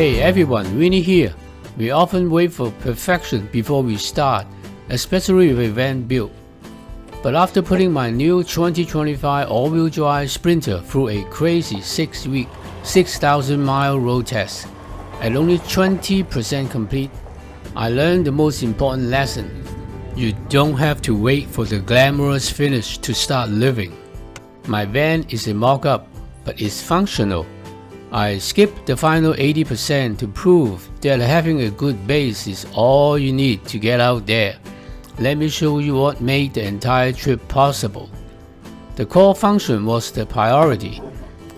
Hey everyone, Winnie here. We often wait for perfection before we start, especially with a van build. But after putting my new 2025 all-wheel drive Sprinter through a crazy 6-week, 6,000-mile road test, at only 20% complete, I learned the most important lesson. You don't have to wait for the glamorous finish to start living. My van is a mock-up, but it's functional. I skipped the final 80% to prove that having a good base is all you need to get out there. Let me show you what made the entire trip possible. The core function was the priority.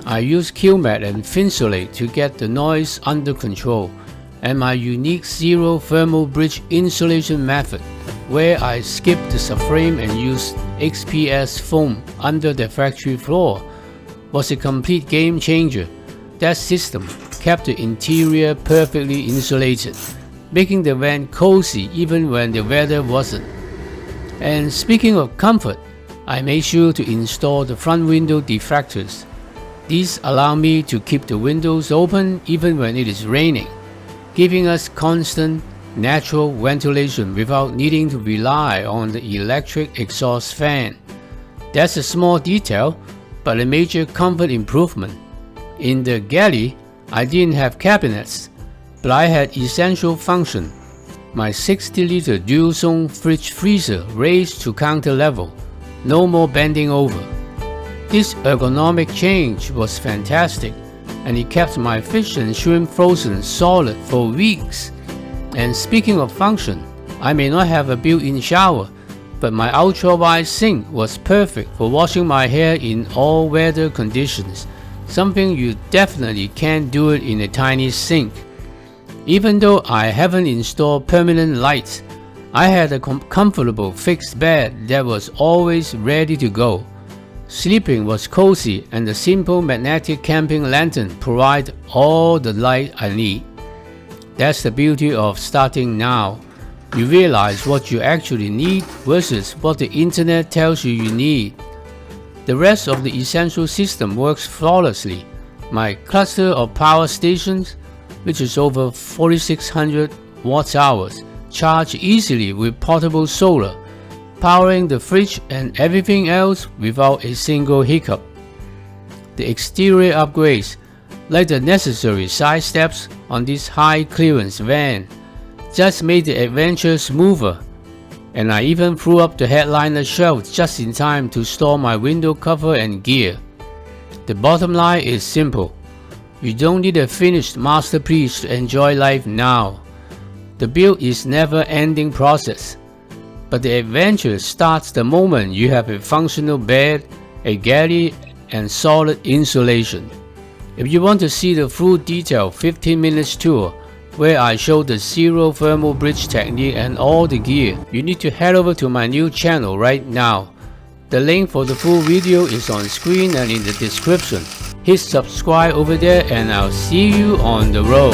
I used QMAT and Finsolate to get the noise under control, and my unique zero thermal bridge insulation method, where I skipped the subframe and used XPS foam under the factory floor, was a complete game changer. That system kept the interior perfectly insulated, making the van cozy even when the weather wasn't. And speaking of comfort, I made sure to install the front window deflectors. These allow me to keep the windows open even when it is raining, giving us constant, natural ventilation without needing to rely on the electric exhaust fan. That's a small detail, but a major comfort improvement. In the galley, I didn't have cabinets, but I had essential function. My 60-liter dual-zone fridge freezer raised to counter level, no more bending over. This ergonomic change was fantastic, and it kept my fish and shrimp frozen solid for weeks. And speaking of function, I may not have a built-in shower, but my ultra-wide sink was perfect for washing my hair in all weather conditions. Something you definitely can't do it in a tiny sink. Even though I haven't installed permanent lights, I had a comfortable fixed bed that was always ready to go. Sleeping was cozy, and the simple magnetic camping lantern provided all the light I need. That's the beauty of starting now. You realize what you actually need versus what the internet tells you need. The rest of the essential system works flawlessly. My cluster of power stations, which is over 4,600 watt-hours, charge easily with portable solar, powering the fridge and everything else without a single hiccup. The exterior upgrades, like the necessary side steps on this high-clearance van, just made the adventure smoother. And I even threw up the headliner shelf just in time to store my window cover and gear. The bottom line is simple. You don't need a finished masterpiece to enjoy life now. The build is a never-ending process, but the adventure starts the moment you have a functional bed, a galley, and solid insulation. If you want to see the full detailed 15-minute tour, where I show the zero thermal bridge technique and all the gear, you need to head over to my new channel right now. The link for the full video is on screen and in the description. Hit subscribe over there, and I'll see you on the road.